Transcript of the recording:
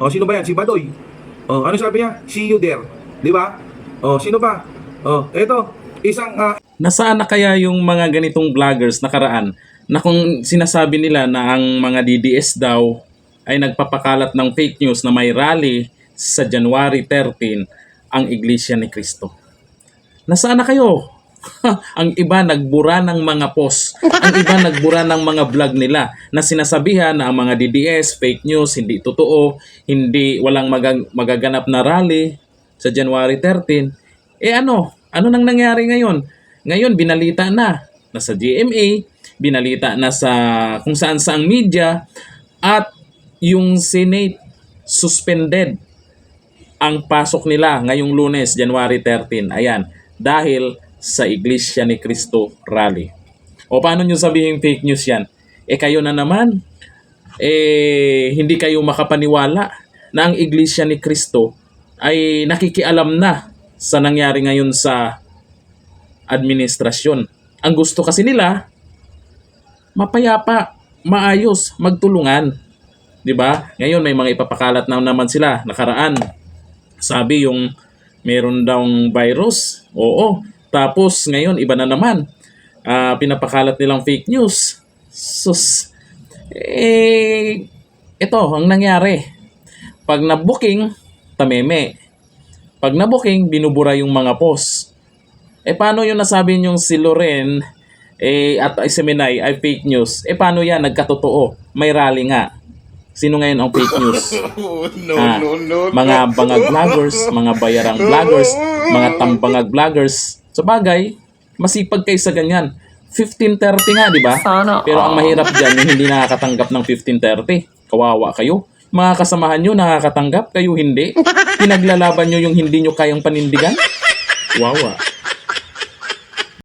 Sino ba yan? Si Badoy. Ano sabi niya? See you there. Di ba? Sino ba? Eto, isang Nasaan na kaya yung mga ganitong vloggers nakaraan na kung sinasabi nila na ang mga DDS daw ay nagpapakalat ng fake news na may rally sa January 13 ang Iglesia ni Cristo? Nasaan na kayo? Ang iba nagbura ng mga post. Ang iba nagbura ng mga vlog nila na sinasabihan na ang mga DDS, fake news, hindi totoo, hindi walang magaganap na rally sa January 13. Ano? Ano nang nangyari ngayon? Ngayon, binalita na sa GMA, binalita na sa kung saan saang media, at yung Senate suspended ang pasok nila ngayong Lunes, January 13. Ayan, dahil sa Iglesia ni Cristo rally. O paano nyo sabihin fake news yan? Kayo na naman, hindi kayo makapaniwala na ang Iglesia ni Cristo ay nakikialam na sa nangyari ngayon sa administrasyon. Ang gusto kasi nila, mapayapa, maayos, magtulungan. 'Di ba? Ngayon may mga ipapakalat na naman sila. Nakaraan, sabi yung meron daw virus. Oo. Tapos ngayon iba na naman. Pinapakalat nilang fake news. Sus. Ito ang nangyari. Pag na-booking, tameme. Pag na-booking, binubura yung mga post. Paano yung nasabi niyong si Loren at si Menay ay fake news? Paano yan? Nagkatotoo. May rally nga. Sino ngayon ang fake news? Mga bangag vloggers, mga bayarang vloggers, mga tambangag vloggers. Sa bagay, masipag kayo sa ganyan. 15:30 nga, di ba? Pero ang mahirap dyan, yung hindi nakakatanggap ng 15:30. Kawawa kayo. Mga kasamahan nyo nakakatanggap, kayo hindi. Pinaglalaban nyo yung hindi nyo kayang panindigan. Wawa.